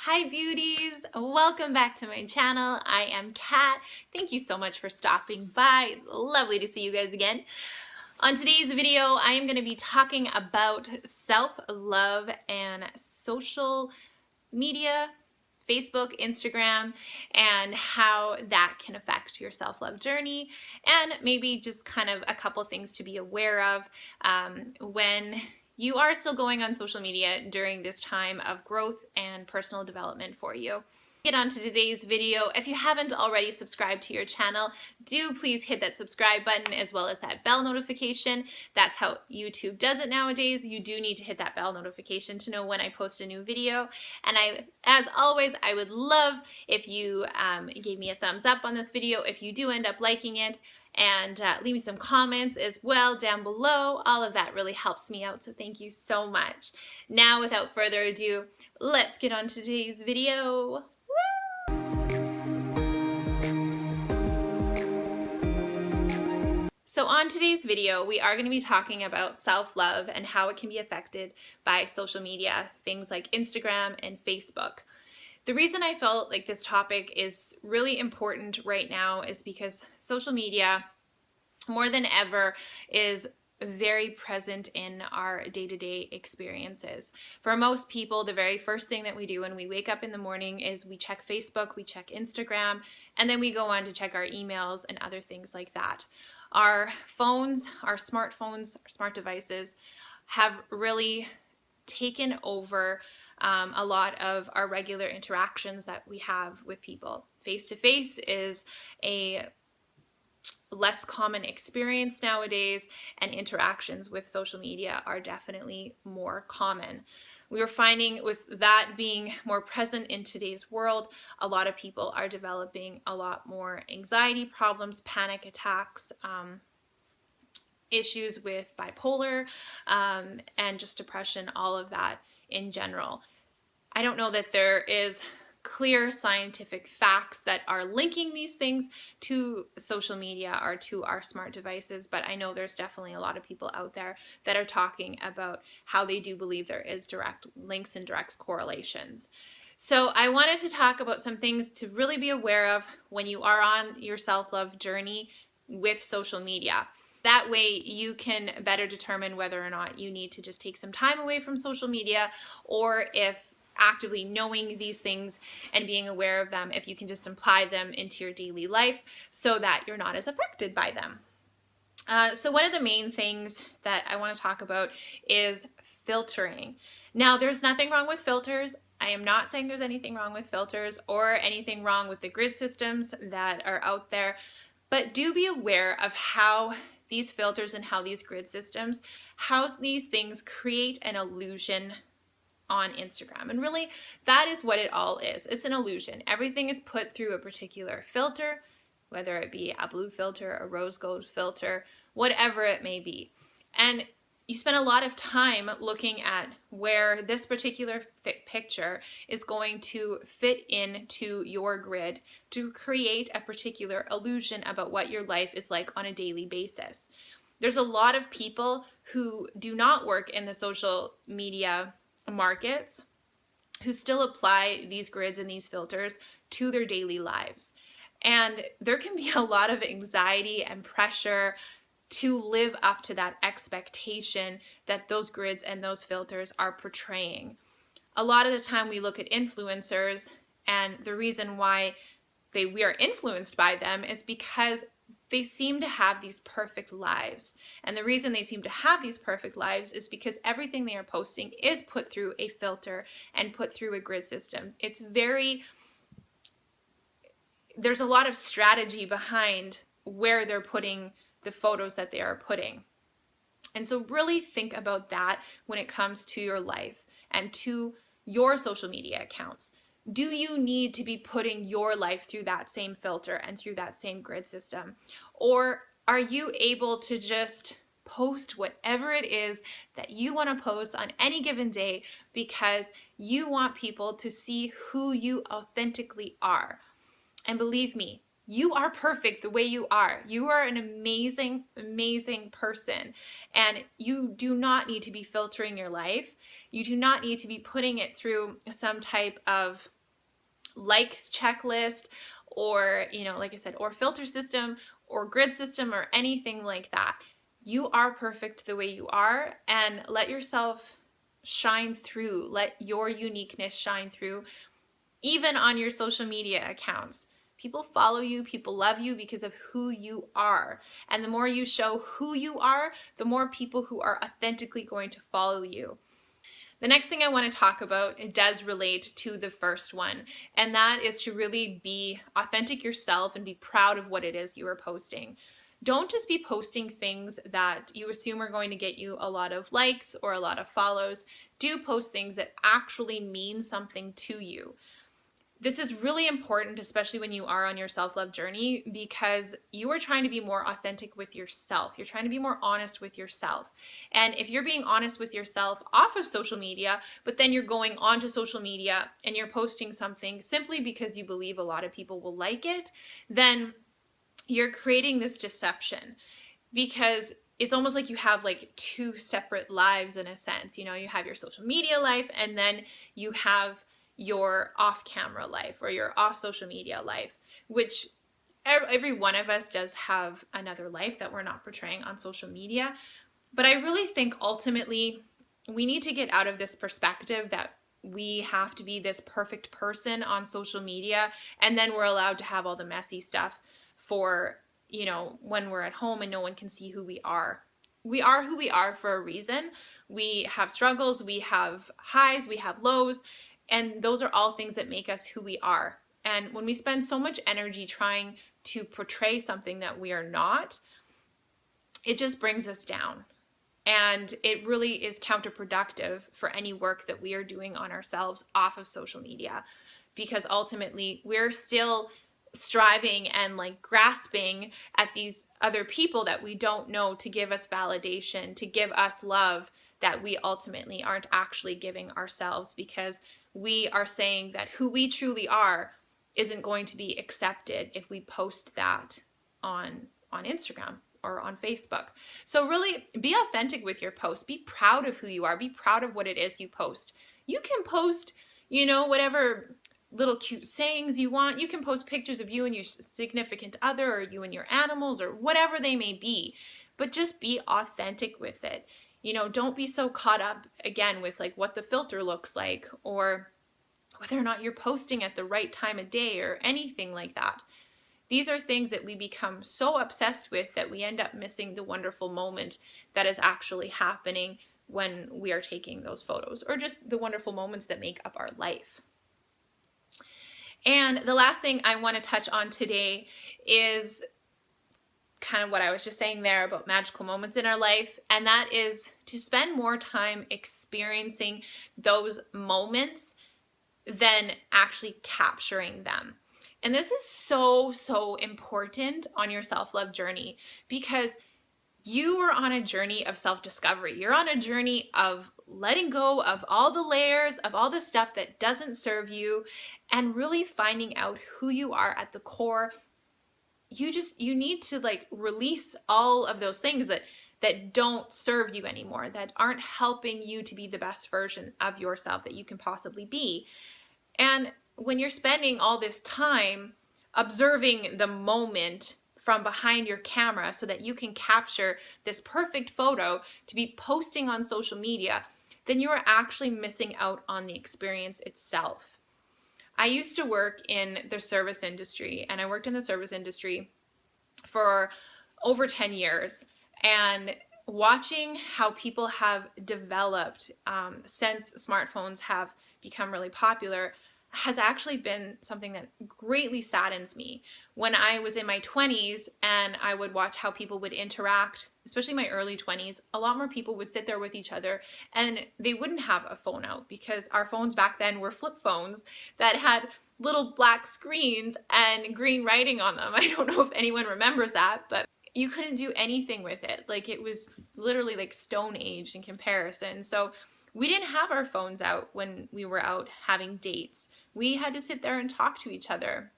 Hi beauties, welcome back to my channel. I am Kat. Thank you so much for stopping by. It's lovely to see you guys again. On today's video, I am going to be talking about self-love and social media, Facebook, Instagram, and how that can affect your self-love journey, and maybe just kind of a couple things to be aware of when you are still going on social media during this time of growth and personal development for you. Get on to today's video. If you haven't already subscribed to your channel, do please hit that subscribe button as well as that bell notification. That's how YouTube does it nowadays. You do need to hit that bell notification to know when I post a new video. And as always, I would love if you gave me a thumbs up on this video if you do end up liking it, and leave me some comments as well down below. All of that really helps me out, so thank you so much. Now, without further ado, let's get on to today's video. So on today's video, we are going to be talking about self-love and how it can be affected by social media, things like Instagram and Facebook. The reason I felt like this topic is really important right now is because social media, more than ever, is very present in our day-to-day experiences. For most people, the very first thing that we do when we wake up in the morning is we check Facebook, we check Instagram, and then we go on to check our emails and other things like that. Our phones, our smartphones, our smart devices have really taken over a lot of our regular interactions that we have with people. Face-to-face is a less common experience nowadays, and interactions with social media are definitely more common. We are finding with that being more present in today's world, a lot of people are developing a lot more anxiety problems, panic attacks, issues with bipolar, and just depression, all of that in general. I don't know that there is clear scientific facts that are linking these things to social media or to our smart devices, but I know there's definitely a lot of people out there that are talking about how they do believe there is direct links and direct correlations. So I wanted to talk about some things to really be aware of when you are on your self-love journey with social media. That way you can better determine whether or not you need to just take some time away from social media, or if actively knowing these things and being aware of them, if you can just apply them into your daily life so that you're not as affected by them. So one of the main things that I want to talk about is filtering. Now, there's nothing wrong with filters. I am not saying there's anything wrong with filters or anything wrong with the grid systems that are out there, but do be aware of how these filters and how these grid systems, how these things create an illusion on Instagram. And really, that is what it all is. It's an illusion. Everything is put through a particular filter, whether it be a blue filter, a rose gold filter, whatever it may be. And you spend a lot of time looking at where this particular picture is going to fit into your grid to create a particular illusion about what your life is like on a daily basis. There's a lot of people who do not work in the social media markets who still apply these grids and these filters to their daily lives. And there can be a lot of anxiety and pressure to live up to that expectation that those grids and those filters are portraying. A lot of the time we look at influencers, and the reason why we are influenced by them is because they seem to have these perfect lives. And the reason they seem to have these perfect lives is because everything they are posting is put through a filter and put through a grid system. There's a lot of strategy behind where they're putting the photos that they are putting. And so really think about that when it comes to your life and to your social media accounts. Do you need to be putting your life through that same filter and through that same grid system? Or are you able to just post whatever it is that you want to post on any given day because you want people to see who you authentically are? And believe me, You are perfect the way you are. You are an amazing, amazing person. And you do not need to be filtering your life. You do not need to be putting it through some type of likes checklist, or, like I said, or filter system or grid system or anything like that. You are perfect the way you are, and let yourself shine through. Let your uniqueness shine through, even on your social media accounts. People follow you, people love you because of who you are. And the more you show who you are, the more people who are authentically going to follow you. The next thing I want to talk about, it does relate to the first one, and that is to really be authentic yourself and be proud of what it is you are posting. Don't just be posting things that you assume are going to get you a lot of likes or a lot of follows. Do post things that actually mean something to you. This is really important, especially when you are on your self-love journey, because you are trying to be more authentic with yourself. You're trying to be more honest with yourself. And if you're being honest with yourself off of social media, but then you're going onto social media and you're posting something simply because you believe a lot of people will like it, then you're creating this deception, because it's almost like you have like two separate lives in a sense. You have your social media life, and then you have your off-camera life or your off social media life, which every one of us does have another life that we're not portraying on social media. But I really think ultimately we need to get out of this perspective that we have to be this perfect person on social media, and then we're allowed to have all the messy stuff for, when we're at home and no one can see who we are. We are who we are for a reason. We have struggles, we have highs, we have lows, and those are all things that make us who we are. And when we spend so much energy trying to portray something that we are not, it just brings us down. And it really is counterproductive for any work that we are doing on ourselves off of social media, because ultimately we're still striving and like grasping at these other people that we don't know to give us validation, to give us love that we ultimately aren't actually giving ourselves, because we are saying that who we truly are isn't going to be accepted if we post that on Instagram or on Facebook. So really be authentic with your posts. Be proud of who you are. Be proud of what it is you post. You can post, whatever little cute sayings you want. You can post pictures of you and your significant other, or you and your animals, or whatever they may be, but just be authentic with it. Don't be so caught up again with like what the filter looks like, or whether or not you're posting at the right time of day or anything like that. These are things that we become so obsessed with that we end up missing the wonderful moment that is actually happening when we are taking those photos, or just the wonderful moments that make up our life. And the last thing I want to touch on today is kind of what I was just saying there about magical moments in our life, and that is to spend more time experiencing those moments than actually capturing them. And this is so, so important on your self-love journey, because you are on a journey of self-discovery. You're on a journey of letting go of all the layers, of all the stuff that doesn't serve you, and really finding out who you are at the core. You need to like release all of those things that don't serve you anymore, that aren't helping you to be the best version of yourself that you can possibly be. And when you're spending all this time observing the moment from behind your camera so that you can capture this perfect photo to be posting on social media, then you are actually missing out on the experience itself. I used to work in the service industry, and I worked in the service industry for over 10 years. And watching how people have developed since smartphones have become really popular has actually been something that greatly saddens me. When I was in my 20s and I would watch how people would interact, especially my early 20s, a lot more people would sit there with each other and they wouldn't have a phone out, because our phones back then were flip phones that had little black screens and green writing on them. I don't know if anyone remembers that, but you couldn't do anything with it. Like, it was literally like Stone Age in comparison. So we didn't have our phones out when we were out having dates. We had to sit there and talk to each other.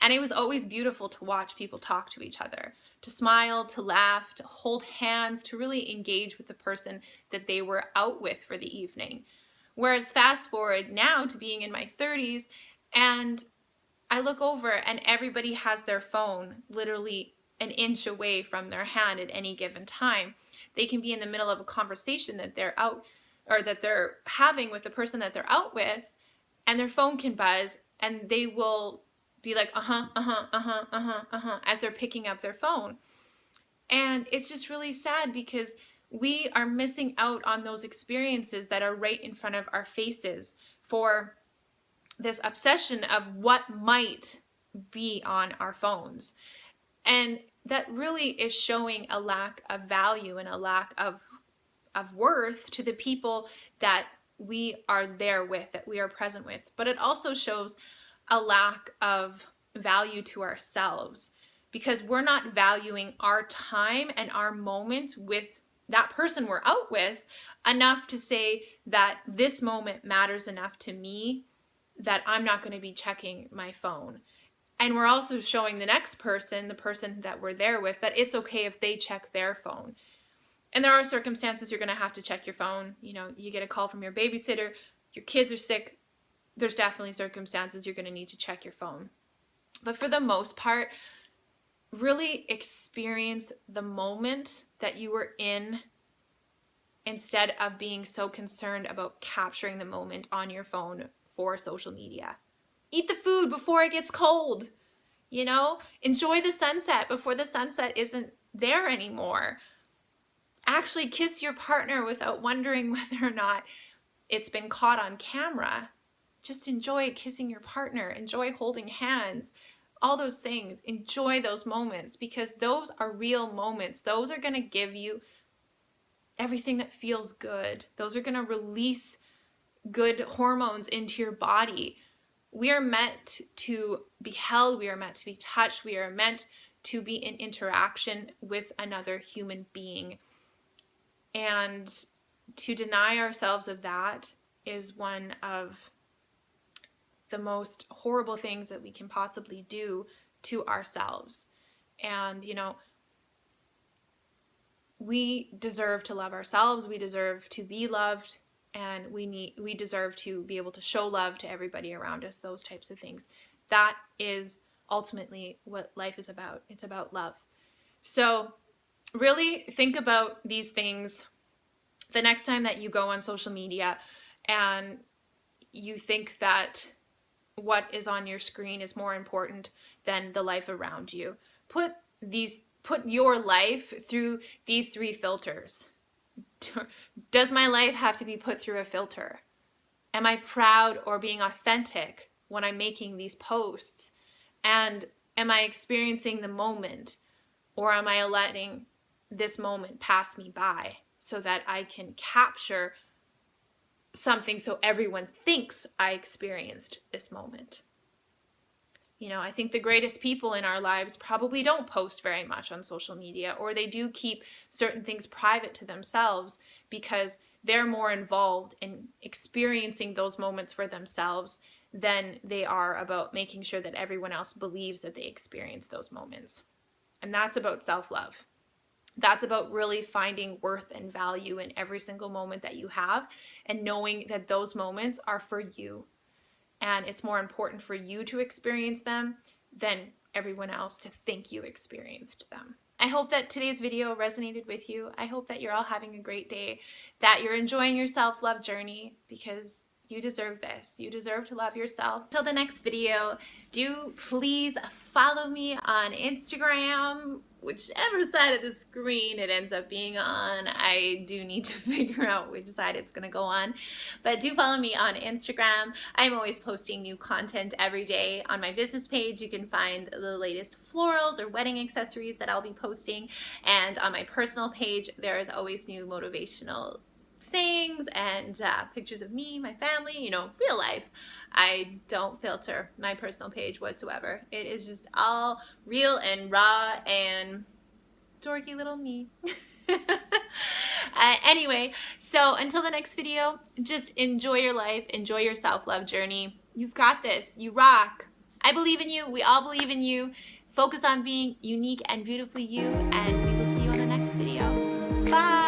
And it was always beautiful to watch people talk to each other, to smile, to laugh, to hold hands, to really engage with the person that they were out with for the evening. Whereas fast forward now to being in my 30s, and I look over and everybody has their phone literally an inch away from their hand at any given time. They can be in the middle of a conversation that they're out or that they're having with the person that they're out with, and their phone can buzz and they will be like, as they're picking up their phone. And it's just really sad because we are missing out on those experiences that are right in front of our faces for this obsession of what might be on our phones. And that really is showing a lack of value and a lack of worth to the people that we are there with, that we are present with. But it also shows a lack of value to ourselves, because we're not valuing our time and our moment with that person we're out with enough to say that this moment matters enough to me that I'm not going to be checking my phone. And we're also showing the next person, the person that we're there with, that it's okay if they check their phone. And there are circumstances you're going to have to check your phone. You know, you get a call from your babysitter, your kids are sick. There's definitely circumstances you're going to need to check your phone. But for the most part, really experience the moment that you were in instead of being so concerned about capturing the moment on your phone for social media. Eat the food before it gets cold. You know, enjoy the sunset before the sunset isn't there anymore. Actually kiss your partner without wondering whether or not it's been caught on camera. Just enjoy kissing your partner. Enjoy holding hands. All those things. Enjoy those moments, because those are real moments. Those are going to give you everything that feels good. Those are going to release good hormones into your body. We are meant to be held. We are meant to be touched. We are meant to be in interaction with another human being. And to deny ourselves of that is one of the most horrible things that we can possibly do to ourselves. And, you know, we deserve to love ourselves. We deserve to be loved. And we deserve to be able to show love to everybody around us, those types of things. That is ultimately what life is about. It's about love. So really think about these things the next time that you go on social media and you think that what is on your screen is more important than the life around you. Put your life through these 3 filters. Does my life have to be put through a filter? Am I proud or being authentic when I'm making these posts? And am I experiencing the moment, or am I letting this moment pass me by so that I can capture something so everyone thinks I experienced this moment? You know, I think the greatest people in our lives probably don't post very much on social media, or they do keep certain things private to themselves because they're more involved in experiencing those moments for themselves than they are about making sure that everyone else believes that they experience those moments. And that's about self-love. That's about really finding worth and value in every single moment that you have, and knowing that those moments are for you. And it's more important for you to experience them than everyone else to think you experienced them. I hope that today's video resonated with you. I hope that you're all having a great day, that you're enjoying your self-love journey, because you deserve this. You deserve to love yourself. Till the next video, do please follow me on Instagram, whichever side of the screen it ends up being on. I do need to figure out which side it's gonna go on, but do follow me on Instagram. I'm always posting new content every day. On my business page, you can find the latest florals or wedding accessories that I'll be posting, and on my personal page, there is always new motivational sayings and pictures of me, my family, you know, real life. I don't filter my personal page whatsoever. It is just all real and raw and dorky little me. Anyway, so until the next video, just enjoy your life, enjoy your self-love journey. You've got this. You rock. I believe in you. We all believe in you. Focus on being unique and beautifully you, and we will see you on the next video. Bye.